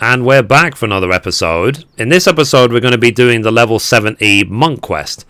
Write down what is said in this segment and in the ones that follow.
And we're back for another episode. In this episode, we're going to be doing the level 70 monk quest.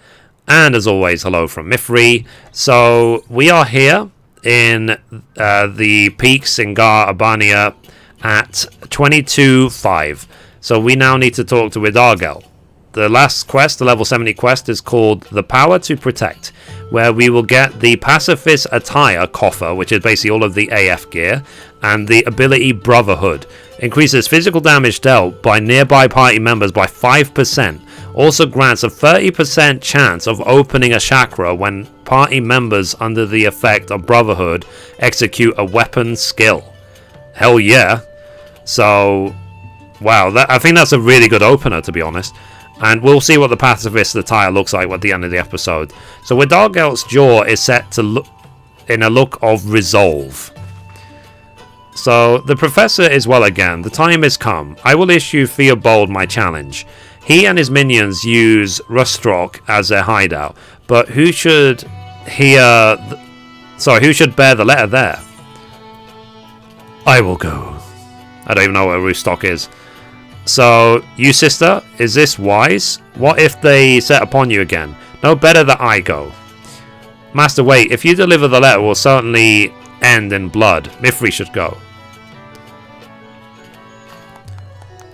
And as always, hello from Mithrie. So we are here in the peaks in Gar Abania at 22.5. So we now need to talk to Idargel. The last quest, the level 70 quest, is called The Power to Protect, where we will get the Pacifist Attire coffer, which is basically all of the AF gear, and the ability Brotherhood. Increases physical damage dealt by nearby party members by 5%. Also grants a 30% chance of opening a chakra when party members under the effect of Brotherhood execute a weapon skill. Hell yeah. So, wow, I think that's a really good opener, to be honest. And we'll see what the Pacifist Attire looks like at the end of the episode. So Idargel's jaw is set to look in a look of resolve. So the professor is well again. The time has come. I will issue Theobald my challenge. He and his minions use Rustrock as their hideout. But who should bear the letter there? I will go. I don't even know what Rustrock is. So, you sister, is this wise? What if they set upon you again? No, better that I go. Master, wait, if you deliver the letter, it will certainly end in blood. Mithrie should go.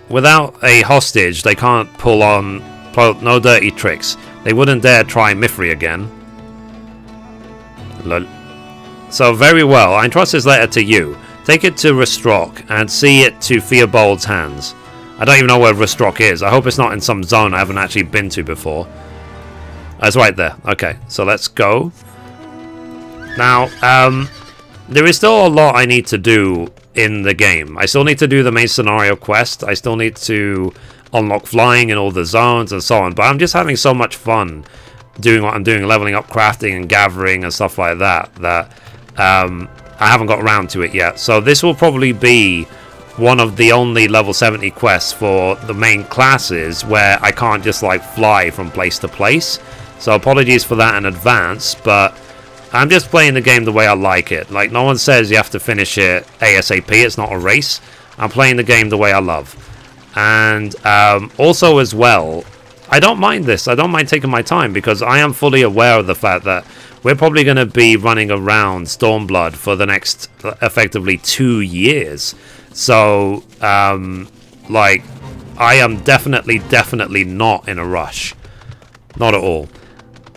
Without a hostage, they can't pull no dirty tricks. They wouldn't dare try Mithrie again. Lol. So, very well, I entrust this letter to you. Take it to Rustrock and see it to Theobald's hands. I don't even know where Rustrock is. I hope it's not in some zone I haven't actually been to before. It's right there. Okay, so let's go. Now, there is still a lot I need to do in the game. I still need to do the main scenario quest. I still need to unlock flying in all the zones and so on. But I'm just having so much fun doing what I'm doing, leveling up, crafting and gathering and stuff like that, that I haven't got around to it yet. So this will probably be one of the only level 70 quests for the main classes where I can't just like fly from place to place. So apologies for that in advance, but I'm just playing the game the way I like it. Like, no one says you have to finish it ASAP, it's not a race. I'm playing the game the way I love. And also as well, I don't mind this. I don't mind taking my time because I am fully aware of the fact that we're probably going to be running around Stormblood for the next effectively 2 years. So, like, I am definitely not in a rush. Not at all.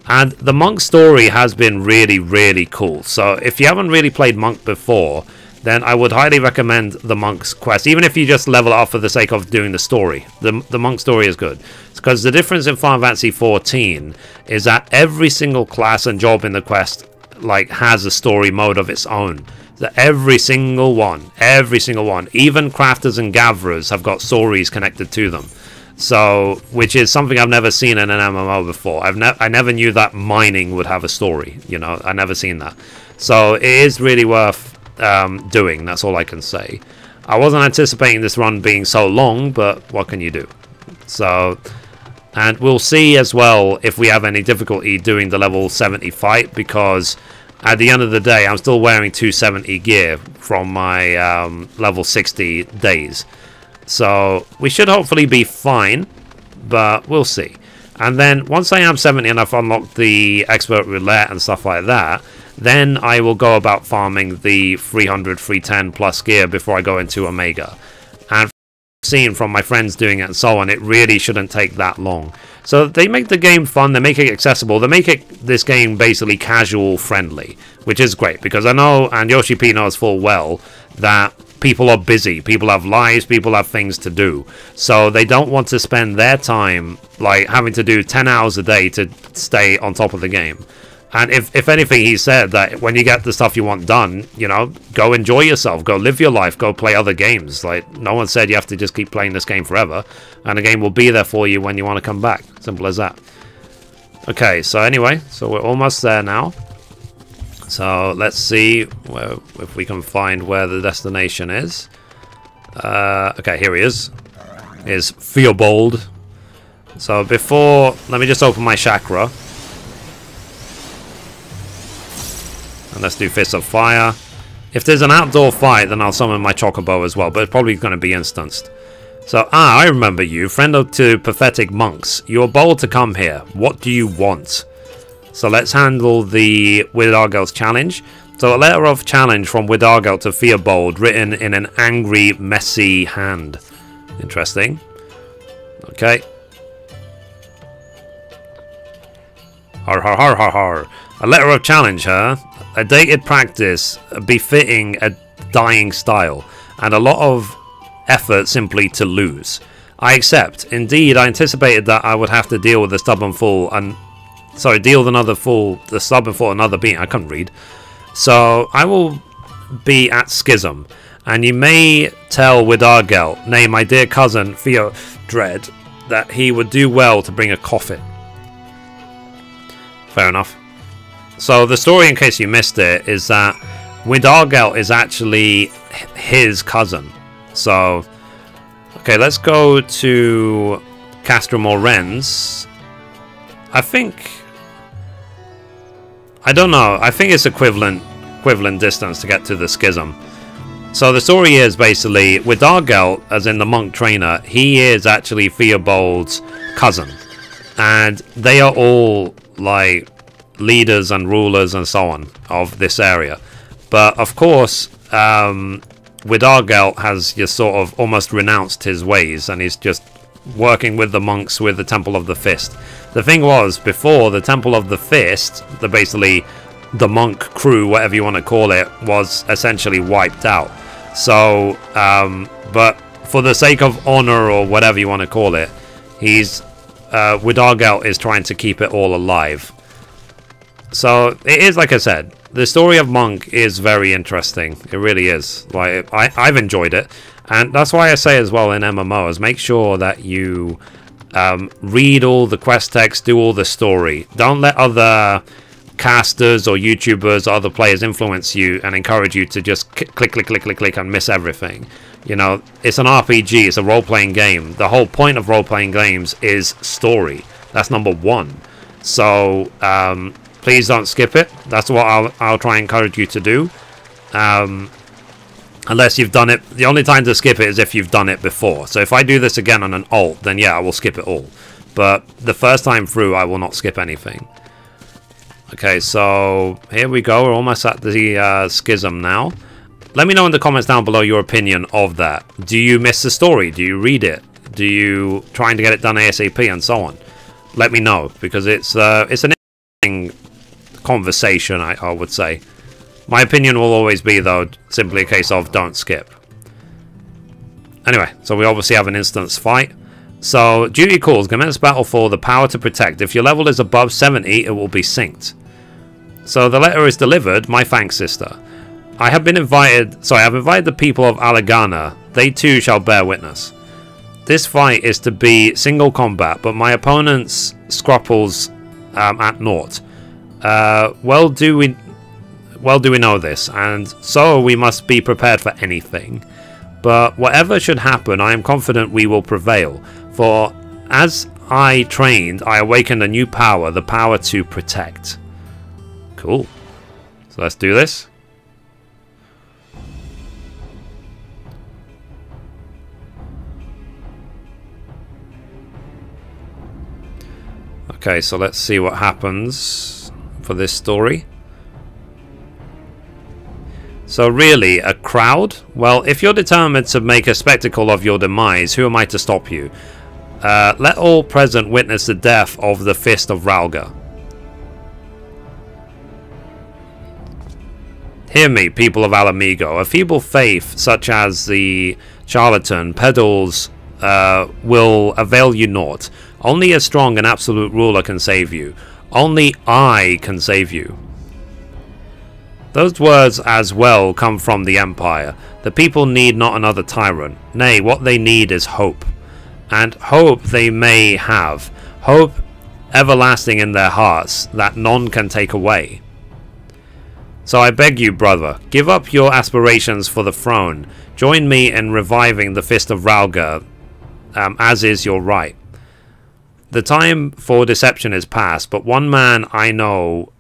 And the Monk story has been really cool. So, if you haven't really played Monk before, then I would highly recommend the Monk's quest. Even if you just level it up for the sake of doing the story. The Monk story is good. Because the difference in Final Fantasy XIV is that every single class and job in the quest, like, has a story mode of its own. Every single one, even crafters and gatherers have got stories connected to them. So, which is something I've never seen in an MMO before. I never knew that mining would have a story. You know, I never seen that. So it is really worth doing. That's all I can say. I wasn't anticipating this run being so long, but what can you do? So, and we'll see as well if we have any difficulty doing the level 70 fight, because at the end of the day, I'm still wearing 270 gear from my level 60 days. So we should hopefully be fine, but we'll see. And then once I am 70 and I've unlocked the expert roulette and stuff like that, then I will go about farming the 300, 310 plus gear before I go into Omega. And seen from my friends doing it and so on, it really shouldn't take that long. So they make the game fun, they make it accessible, they make this game basically casual friendly, which is great, because I know, and Yoshi P knows full well, that people are busy, people have lives, people have things to do, so they don't want to spend their time like having to do 10 hours a day to stay on top of the game. And if anything, he said that when you get the stuff you want done, you know, go enjoy yourself, go live your life, go play other games. Like, no one said you have to just keep playing this game forever, and the game will be there for you when you want to come back. Simple as that. Okay, so anyway, so we're almost there now. So let's see if we can find where the destination is. Okay, here he is. Here's Theobald. So before, let me just open my chakra. And let's do Fist of Fire. If there's an outdoor fight, then I'll summon my Chocobo as well, but it's probably going to be instanced. So, I remember you, friend of two pathetic monks. You are bold to come here. What do you want? So let's handle the Widargelt's challenge. So a letter of challenge from Widargelt to Theobald, written in an angry, messy hand. Interesting. Okay. Har har har har har. A letter of challenge, huh? A dated practice befitting a dying style, and a lot of effort simply to lose. I accept. Indeed, I anticipated that I would have to deal with the stubborn fool and... Sorry, deal with another fool, the stubborn fool, another being. I couldn't read. So, I will be at Schism, and you may tell Widargelt, nay, my dear cousin, Theodred, that he would do well to bring a coffin. Fair enough. So, the story, in case you missed it, is that Widargelt is actually his cousin. So, okay, let's go to Castrum Orens. I think... I don't know. I think it's equivalent distance to get to the Schism. So the story is basically, Widargelt, as in the monk trainer, he is actually Theobald's cousin. And they are all, like, leaders and rulers and so on of this area. But, of course... Widargelt has just sort of almost renounced his ways, and he's just working with the monks with the Temple of the Fist. The thing was, before the Temple of the Fist, basically the monk crew, whatever you want to call it, was essentially wiped out. So, but for the sake of honor or whatever you want to call it, Widargelt is trying to keep it all alive. So it is, like I said, the story of Monk is very interesting. It really is. Like I've enjoyed it, and that's why I say as well in MMOs, make sure that you read all the quest text, do all the story. Don't let other casters or YouTubers or other players influence you and encourage you to just click and miss everything. You know, it's an RPG, it's a role-playing game. The whole point of role-playing games is story. That's number one. So please don't skip it. That's what I'll try and encourage you to do. Unless you've done it. The only time to skip it is if you've done it before. So if I do this again on an alt, then yeah, I will skip it all. But the first time through, I will not skip anything. Okay, so here we go. We're almost at the Schism now. Let me know in the comments down below your opinion of that. Do you miss the story? Do you read it? Do you trying to get it done ASAP and so on? Let me know, because it's an interesting conversation, I would say. My opinion will always be, though, simply a case of don't skip. Anyway, so we obviously have an instance fight. So, duty calls, commence battle for the power to protect. If your level is above 70, it will be synced. So the letter is delivered, my thanks, sister. I have invited the people of Alagana. They too shall bear witness. This fight is to be single combat, but my opponent's scruples at naught. Well do we know this, and so we must be prepared for anything. But whatever should happen, I am confident we will prevail. For as I trained, I awakened a new power, the power to protect. Cool. So let's do this. Okay, so let's see what happens for this story. So really, a crowd? Well, if you're determined to make a spectacle of your demise, who am I to stop you? Let all present witness the death of the Fist of Ralga. Hear me, people of Alamigo. A feeble faith, such as the charlatan peddles, will avail you naught. Only a strong and absolute ruler can save you. Only I can save you. Those words as well come from the Empire. The people need not another tyrant. Nay, what they need is hope. And hope they may have. Hope everlasting in their hearts, that none can take away. So I beg you, brother, give up your aspirations for the throne. Join me in reviving the Fist of Ralga, as is your right. The time for deception is past, but one man I know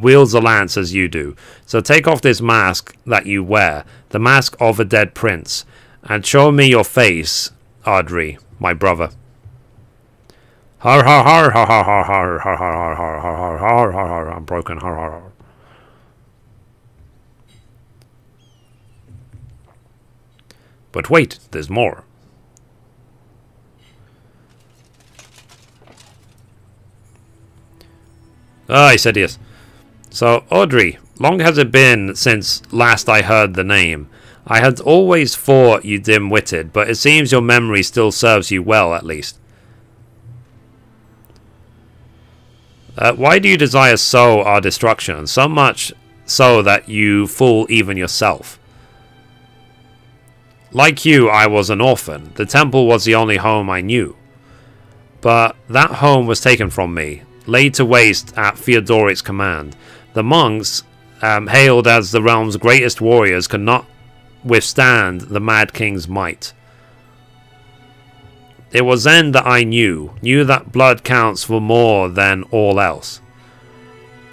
wields a lance as you do. So take off this mask that you wear, the mask of a dead prince, and show me your face, Ardry, my brother. Har har har har har har har har har har har har har har. I'm broken. Har har har. But wait, there's more. Ah, he said yes. So, Audrey, long has it been since last I heard the name? I had always thought you dim-witted, but it seems your memory still serves you well, at least. Why do you desire so our destruction? So much so that you fool even yourself. Like you, I was an orphan. The temple was the only home I knew. But that home was taken from me, laid to waste at Theodoric's command. The monks, hailed as the realm's greatest warriors, could not withstand the Mad King's might. It was then that I knew that blood counts for more than all else.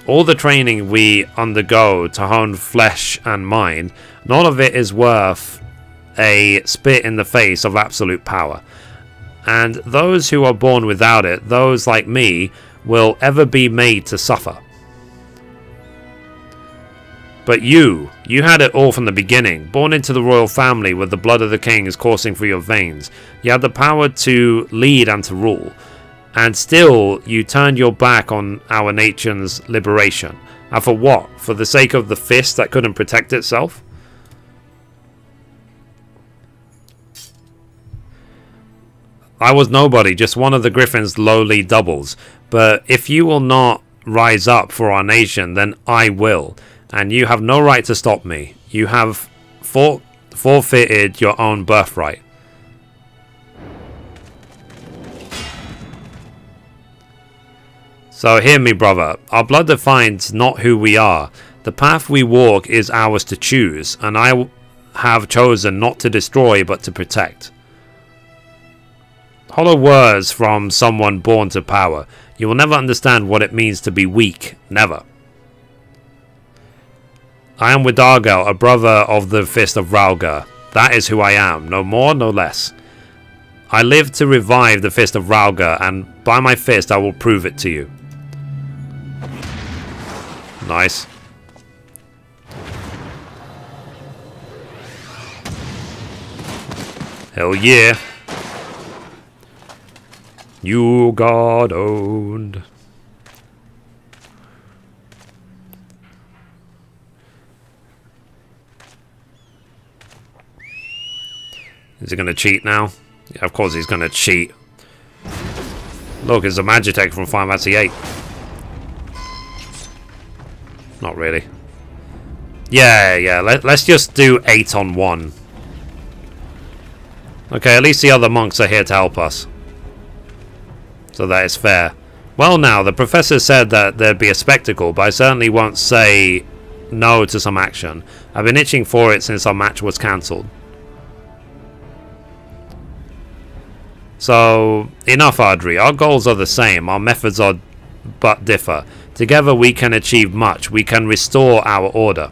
All the training we undergo to hone flesh and mind, none of it is worth a spit in the face of absolute power. And those who are born without it, those like me, will ever be made to suffer. But you had it all from the beginning, born into the royal family with the blood of the kings coursing through your veins. You had the power to lead and to rule. And still, you turned your back on our nation's liberation. And for what? For the sake of the fist that couldn't protect itself? I was nobody, just one of the Griffin's lowly doubles. But if you will not rise up for our nation, then I will. And you have no right to stop me. You have forfeited your own birthright. So hear me, brother. Our blood defines not who we are. The path we walk is ours to choose, and I have chosen not to destroy but to protect. Hollow words from someone born to power. You will never understand what it means to be weak. Never. I am Widargel, a brother of the Fist of Rhalgr. That is who I am. No more, no less. I live to revive the Fist of Rhalgr, and by my fist I will prove it to you. Nice. Hell yeah. You got owned. Is he going to cheat now? Yeah, of course he's going to cheat. Look, it's a Magitech from Final Fantasy VIII. Not really. Yeah, let's just do 8 on 1. Okay, at least the other monks are here to help us. So that is fair. Well now, the professor said that there'd be a spectacle, but I certainly won't say no to some action. I've been itching for it since our match was cancelled. So, enough, Ardry. Our goals are the same. Our methods are but differ. Together we can achieve much. We can restore our order.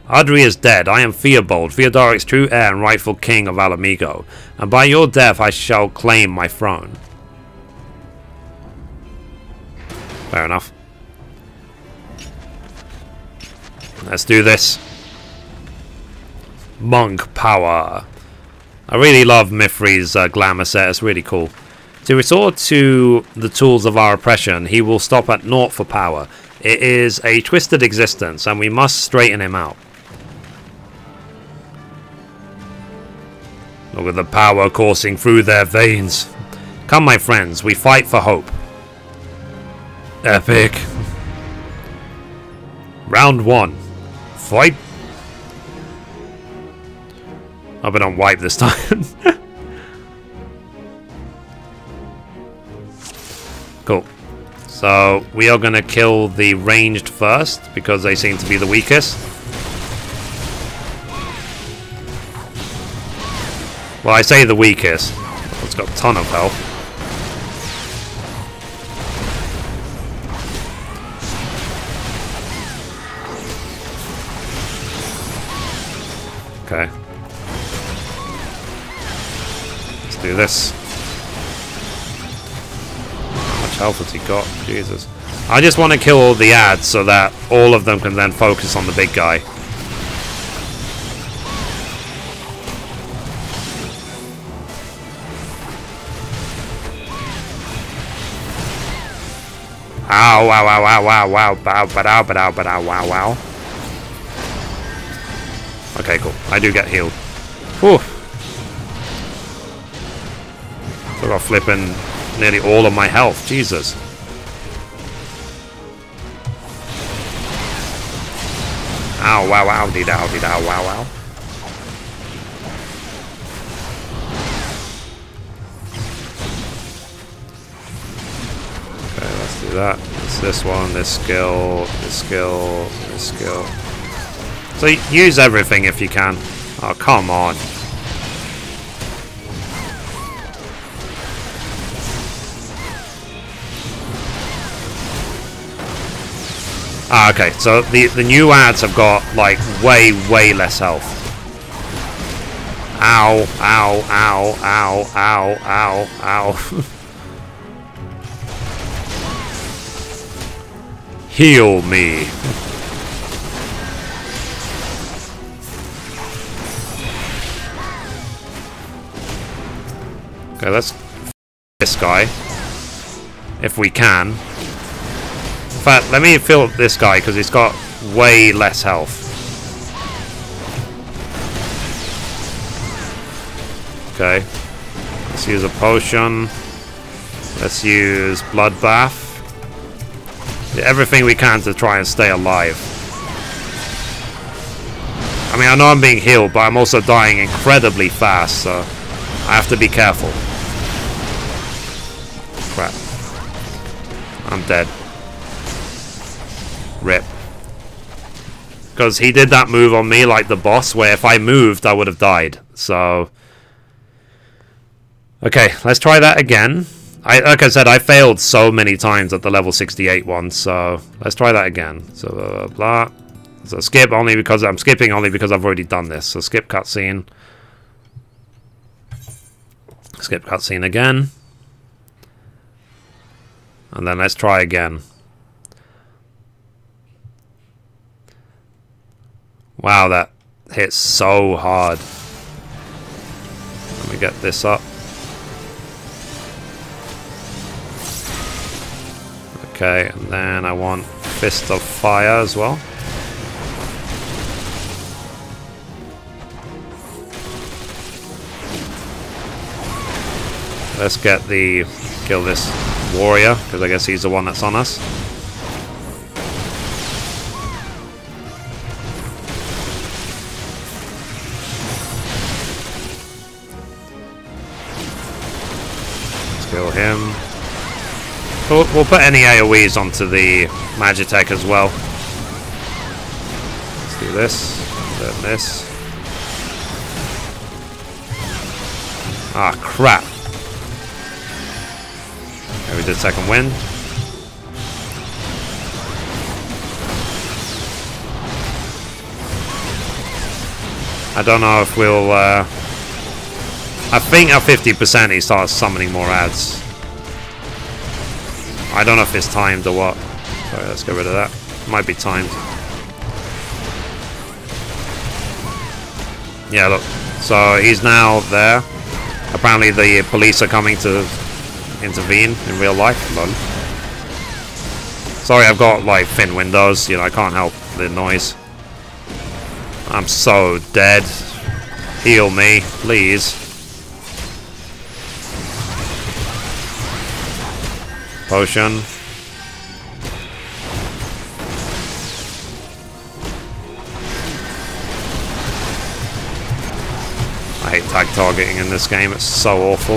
Ardry is dead. I am Theobald, Theodoric's true heir and rightful king of Alamigo. And by your death I shall claim my throne. Fair enough. Let's do this. Monk power. I really love Mithrie's glamour set. It's really cool. To resort to the tools of our oppression, he will stop at naught for power. It is a twisted existence, and we must straighten him out. Look at the power coursing through their veins. Come, my friends, we fight for hope. Epic. Round 1. Fight. Hope I don't wipe this time. Cool. So, we are going to kill the ranged first, because they seem to be the weakest. Well, I say the weakest. It's got a ton of health. Okay. Let's do this. How much health has he got? Jesus. I just want to kill all the ads so that all of them can then focus on the big guy. Ow, wow, wow, wow, wow, wow, bow, ba-dow, ba-dow, ba-dow, wow, wow. Okay, cool. I do get healed. Whew. So I've flipping nearly all of my health. Jesus. Ow, wow, wow, dee-dow, dee-dow, wow, wow. Okay, let's do that. It's this one, this skill, this skill, this skill. So use everything if you can. Oh, come on. Ah, okay, so the new ads have got, like, way less health. Ow, ow, ow, ow, ow, ow, ow. Heal me. Okay, let's this guy. If we can. In fact, let me fill this guy because he's got way less health. Okay. Let's use a potion. Let's use bloodbath. Everything we can to try and stay alive. I mean, I know I'm being healed, but I'm also dying incredibly fast, so I have to be careful. Crap. I'm dead. Rip. Because he did that move on me like the boss, where if I moved, I would have died. So... okay, let's try that again. Like I said, I failed so many times at the level 68 one, so let's try that again. So, blah, blah, blah. So skip only because I'm skipping only because I've already done this. So skip cutscene. Skip cutscene again. And then let's try again. Wow, that hits so hard. Let me get this up. Okay, and then I want Fist of Fire as well. Let's kill this warrior, because I guess he's the one that's on us. Let's kill him. We'll put any AoEs onto the Magitech as well. Let's do this, then this. Ah, crap. Okay, we did second wind. I don't know if we'll... I think at 50% he starts summoning more ads. I don't know if it's timed or what. Sorry, let's get rid of that. Might be timed. Yeah, look. So he's now there. Apparently the police are coming to intervene in real life. Lol. Sorry, I've got like thin windows. You know, I can't help the noise. I'm so dead. Heal me, please. Potion. I hate tag targeting in this game, it's so awful.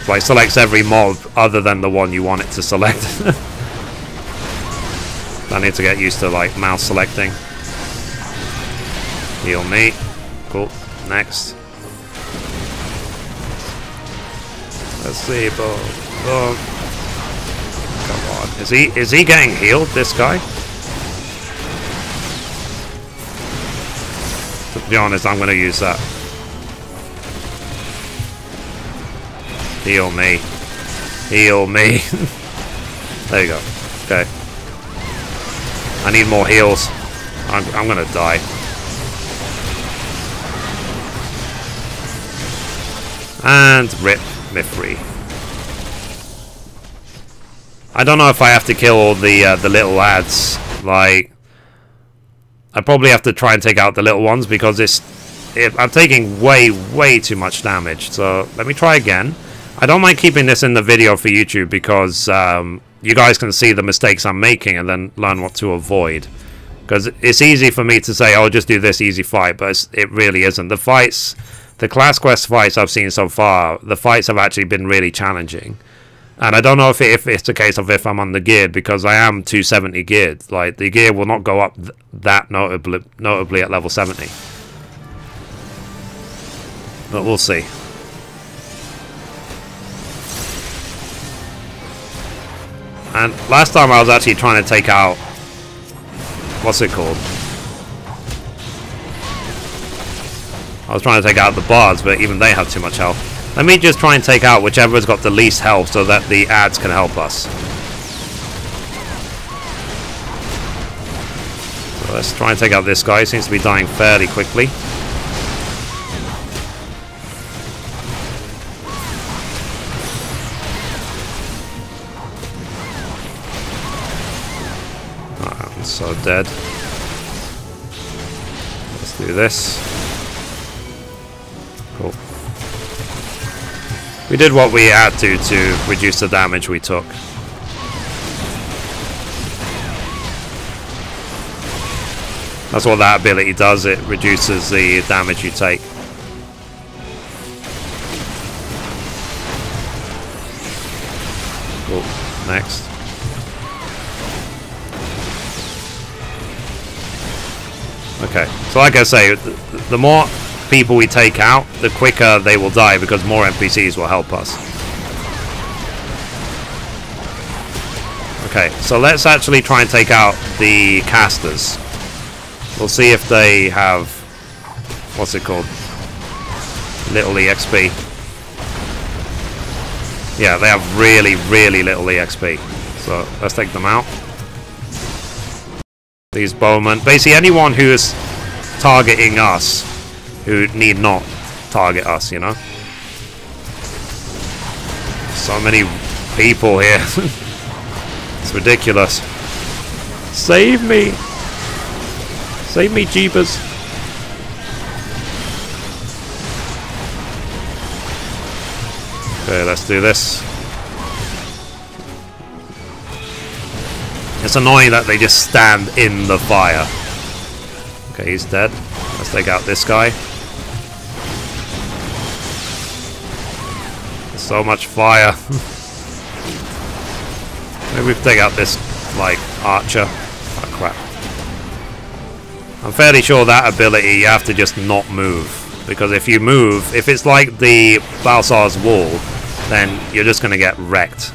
It like selects every mob other than the one you want it to select. I need to get used to like mouse selecting. Heal me. Cool. Next. Let's see, boom. Come on. Is he getting healed, this guy? To be honest, I'm gonna use that. Heal me. Heal me. There you go. Okay. I need more heals. I'm gonna die. And rip Mithrie. I don't know if I have to kill all the little lads. Like, I probably have to try and take out the little ones because I'm taking way too much damage. So let me try again. I don't mind keeping this in the video for YouTube because you guys can see the mistakes I'm making and then learn what to avoid. Because it's easy for me to say, oh, just do this easy fight, but it really isn't. The fights, the class quest fights I've seen so far, the fights have actually been really challenging. And I don't know if it's a case of if I'm on the geared, because I am 270 geared. Like, the gear will not go up that notably at level 70. But we'll see. And last time I was actually trying to take out... What's it called? I was trying to take out the bards, but even they have too much health. Let me just try and take out whichever's got the least health so that the ads can help us. So let's try and take out this guy. He seems to be dying fairly quickly. I'm so dead. Let's do this. Cool. We did what we had to reduce the damage we took. That's what that ability does, it reduces the damage you take. Cool. Next. Okay, so like I say, the more people we take out, the quicker they will die because more NPCs will help us. Okay, so let's actually try and take out the casters. We'll see if they have, what's it called? Little EXP. Yeah, they have really little EXP. So let's take them out. These bowmen, basically anyone who is targeting us, who need not target us, you know. So many people here. It's ridiculous. Save me! Save me, jeepers! Okay, let's do this. It's annoying that they just stand in the fire. Okay, he's dead. Let's take out this guy. There's so much fire. Maybe we can take out this, like, archer. Oh, crap. I'm fairly sure that ability you have to just not move. Because if you move, if it's like the Balsar's wall, then you're just going to get wrecked.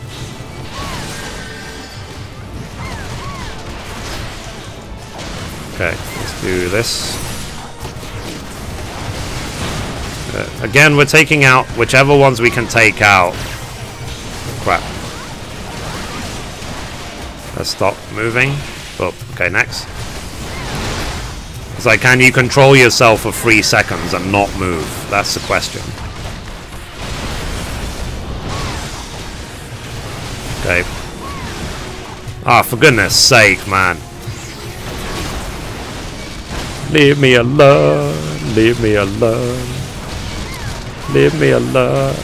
Okay, let's do this. Again, we're taking out whichever ones we can take out. Crap. Let's stop moving. Oh, okay, next. It's like, can you control yourself for 3 seconds and not move? That's the question. Okay. Ah, for goodness sake, man. Leave me alone, leave me alone, leave me alone.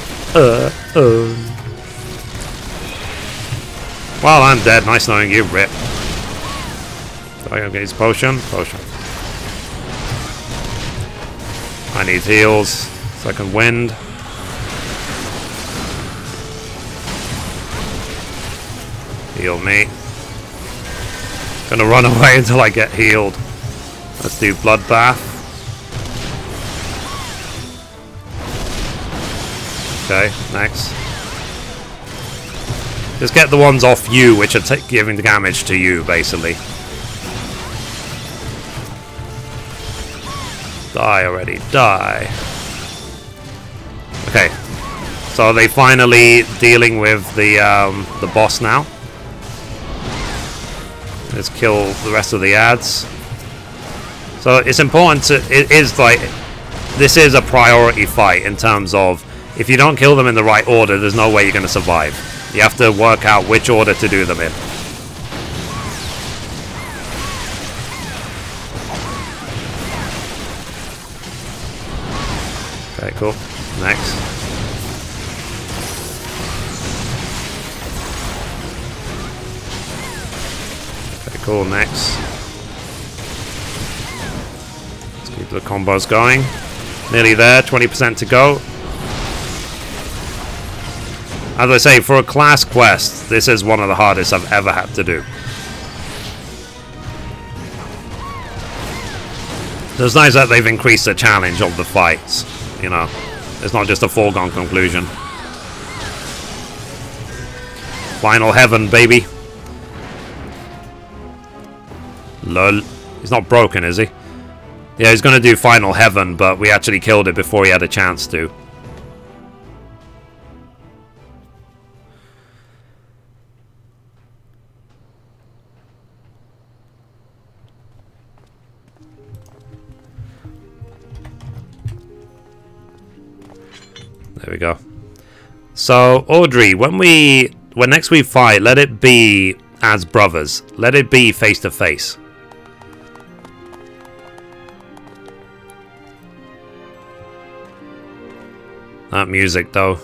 Well, I'm dead. Nice knowing you, Rip. Do I get his potion? Potion. I need heals. Second wind. Heal me. Gonna run away until I get healed. Let's do bloodbath. Okay, next. Just get the ones off you which are giving the damage to you, basically. Die already, die. Okay. So they finally dealing with the boss now. Let's kill the rest of the ads. So it's important to, it is like, this is a priority fight in terms of, if you don't kill them in the right order, there's no way you're going to survive. You have to work out which order to do them in. Okay, cool. Next. Okay, cool. Next. Let's keep the combos going. Nearly there. 20% to go. As I say, for a class quest, this is one of the hardest I've ever had to do. So it's nice that they've increased the challenge of the fights. You know, it's not just a foregone conclusion. Final heaven, baby. Lol. He's not broken, is he? Yeah, he's going to do final heaven, but we actually killed it before he had a chance to. There we go. So, Audrey, when next we fight, let it be as brothers. Let it be face to face. That music, though.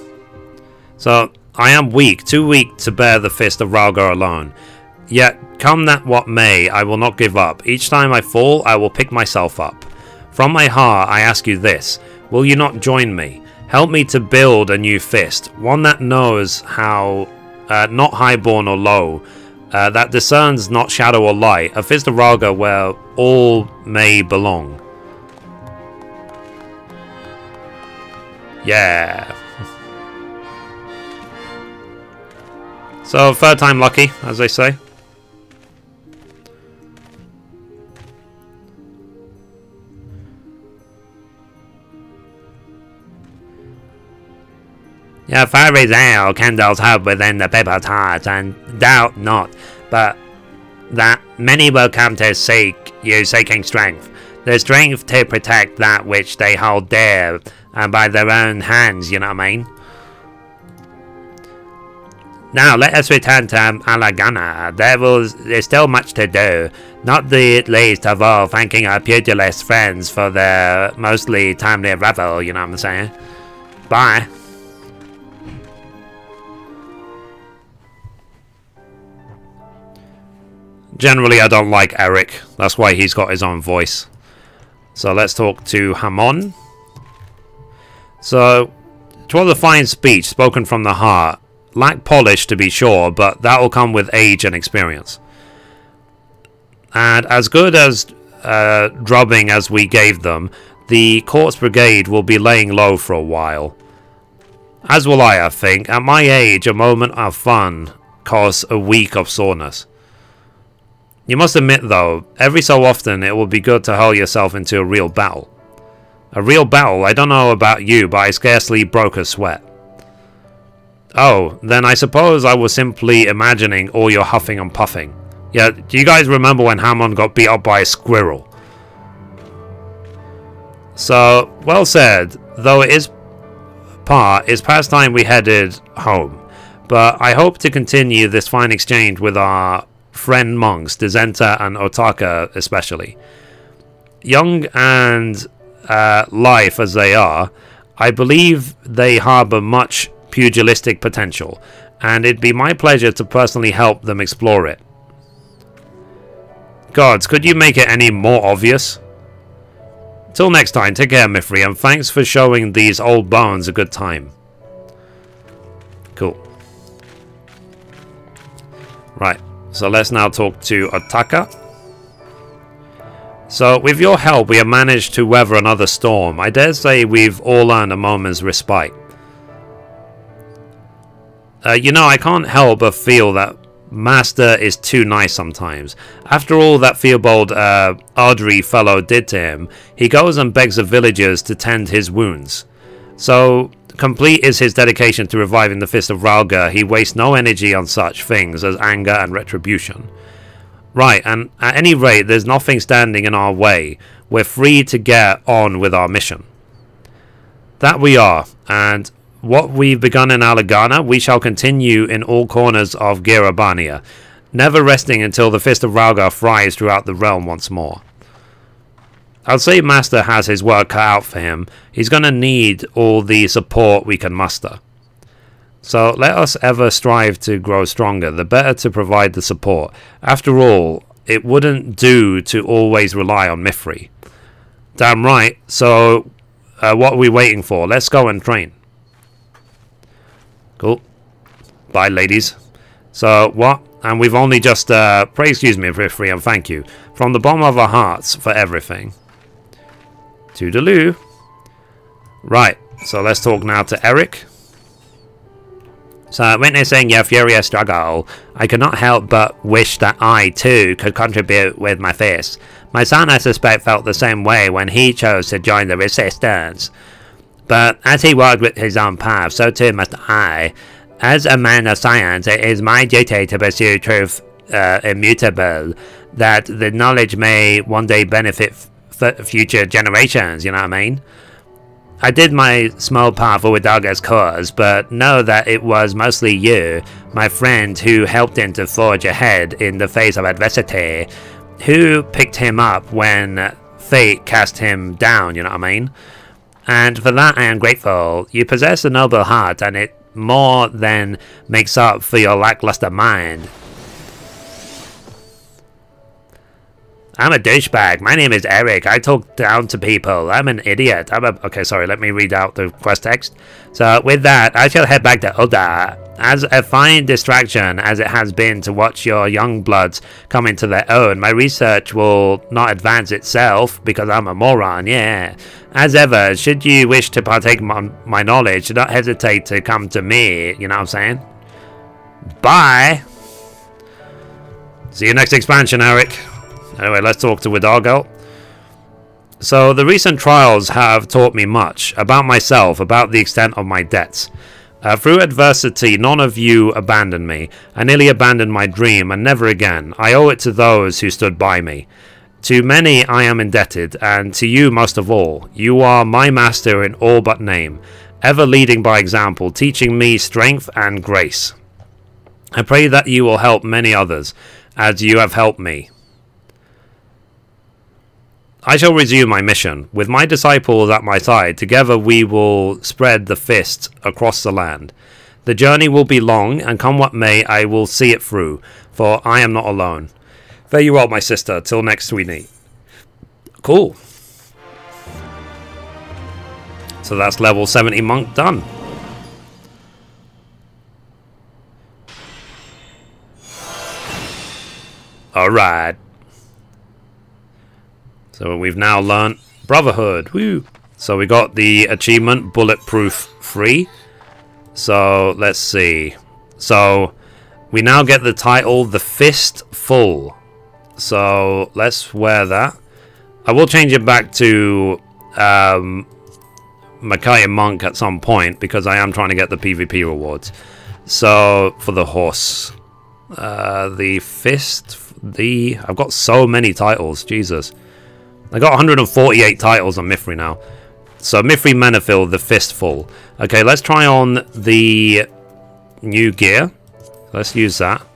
So, I am weak, too weak to bear the fist of Ralgar alone. Yet, come that what may, I will not give up. Each time I fall, I will pick myself up. From my heart, I ask you this. Will you not join me? Help me to build a new fist, one that knows how, not highborn or low, that discerns not shadow or light, a fist of Ralgar where all may belong. Yeah. So, third time lucky, as they say. Yeah, fire is out, candles hope within the people's hearts, and doubt not, but that many will come to seek you, seeking strength. The strength to protect that which they hold dear, and by their own hands, you know what I mean? Now, let us return to Alagana. There's still much to do, not the least of all thanking our pugilist friends for their mostly timely arrival, you know what I'm saying? Bye. Generally, I don't like Eric. That's why he's got his own voice. So let's talk to Hamon. So, 'twas a fine speech, spoken from the heart. Lack polish, to be sure, but that will come with age and experience. And as good as drubbing as we gave them, the Courts Brigade will be laying low for a while. As will I think. At my age, a moment of fun costs a week of soreness. You must admit, though, every so often it will be good to hurl yourself into a real battle. A real battle? I don't know about you, but I scarcely broke a sweat. Oh, then I suppose I was simply imagining all your huffing and puffing. Yeah, do you guys remember when Hamon got beat up by a squirrel? So, well said, though it's past time we headed home. But I hope to continue this fine exchange with our friend monks, Dezenta and Otaka especially. Young and life as they are, I believe they harbour much pugilistic potential, and it'd be my pleasure to personally help them explore it. Gods, could you make it any more obvious? Till next time, take care, Mithrie, and thanks for showing these old bones a good time. Cool. Right. So let's now talk to Otaka. So with your help we have managed to weather another storm. I dare say we've all earned a moment's respite. You know, I can't help but feel that Master is too nice sometimes. After all that Theobald Ardry fellow did to him, he goes and begs the villagers to tend his wounds. So complete is his dedication to reviving the Fist of Rhalgr. He wastes no energy on such things as anger and retribution. Right, and at any rate, there's nothing standing in our way. We're free to get on with our mission. That we are, and what we've begun in Alagana, we shall continue in all corners of Girabania, never resting until the Fist of Rhalgr thrives throughout the realm once more. I'd say Master has his work cut out for him. He's going to need all the support we can muster. So let us ever strive to grow stronger, the better to provide the support. After all, it wouldn't do to always rely on Mithrie. Damn right, so what are we waiting for? Let's go and train. Cool. Bye, ladies. So, what? And we've only just, excuse me, Mithrie, and thank you. From the bottom of our hearts for everything. Toodaloo. Right, so let's talk now to Eric. So, witnessing your furious struggle, I could not help but wish that I, too, could contribute with my fist. My son, I suspect, felt the same way when he chose to join the resistance. But as he walked with his own path, so too must I. As a man of science, it is my duty to pursue truth immutable, that the knowledge may one day benefit future generations, you know what I mean? I did my small part for Widaga's cause, but know that it was mostly you, my friend, who helped him to forge ahead in the face of adversity, who picked him up when fate cast him down, you know what I mean? And for that I am grateful. You possess a noble heart, and it more than makes up for your lackluster mind. I'm a douchebag. My name is Eric. I talk down to people. I'm an idiot. Okay, sorry, let me read out the quest text. So, with that, I shall head back to Oda. As a fine distraction as it has been to watch your young bloods come into their own, my research will not advance itself because I'm a moron, yeah. As ever, should you wish to partake of my knowledge, do not hesitate to come to me, you know what I'm saying? Bye! See you next expansion, Eric. Anyway, let's talk to Widargo. So, the recent trials have taught me much about myself, about the extent of my debts. Through adversity, none of you abandoned me. I nearly abandoned my dream, and never again. I owe it to those who stood by me. To many I am indebted, and to you most of all. You are my master in all but name, ever leading by example, teaching me strength and grace. I pray that you will help many others, as you have helped me. I shall resume my mission. With my disciples at my side, together we will spread the fist across the land. The journey will be long, and come what may, I will see it through, for I am not alone. Fare you well, my sister, till next we meet. Cool. So that's level 70 monk done. Alright. So we've now learnt Brotherhood. Woo! So we got the achievement Bulletproof 3. So let's see. So we now get the title The Fist Full. So let's wear that. I will change it back to Makai Monk at some point because I am trying to get the PvP rewards. So for the horse. The Fist. I've got so many titles. Jesus. I got 148 titles on Mithrie now. So Mithrie Menethil, the Fistful. Okay, let's try on the new gear. Let's use that.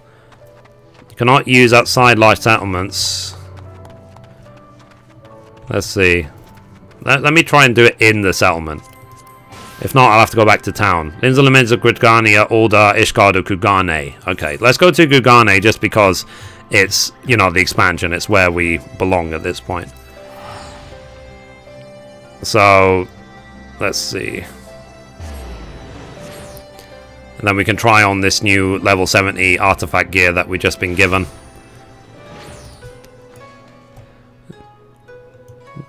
You cannot use outside large settlements. Let's see. Let me try and do it in the settlement. If not, I'll have to go back to town. Linzalamens of Gridgania, Alda, Ishgardu, Kugane. Okay, let's go to Kugane just because it's, you know, the expansion. It's where we belong at this point. So, let's see. And then we can try on this new level 70 artifact gear that we've just been given.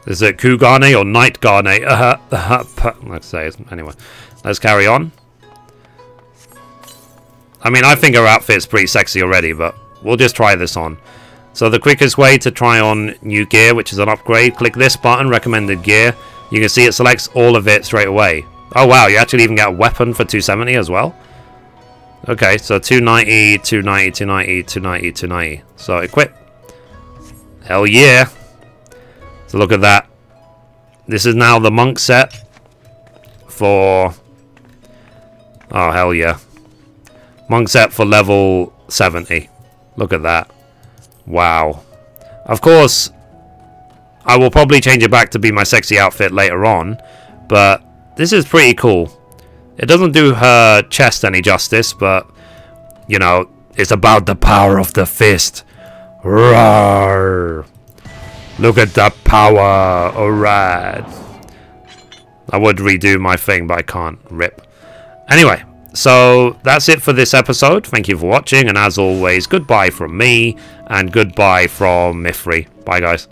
Is it Kugane or Night Garne? Let's say, anyway. Let's carry on. I mean, I think her outfit's pretty sexy already, but we'll just try this on. So the quickest way to try on new gear, which is an upgrade, click this button, recommended gear. You can see it selects all of it straight away. Oh wow, you actually even get a weapon for 270 as well. Okay, so 290, 290, 290, 290, 290. So equip. Hell yeah. So look at that. This is now the monk set for... Oh, hell yeah. Monk set for level 70. Look at that. Wow. Of course, I will probably change it back to be my sexy outfit later on, but this is pretty cool. It doesn't do her chest any justice, but, you know, it's about the power of the fist. Roar. Look at that power. Alright. I would redo my thing, but I can't. Rip. Anyway, so that's it for this episode. Thank you for watching, and as always, goodbye from me, and goodbye from Mithrie. Bye, guys.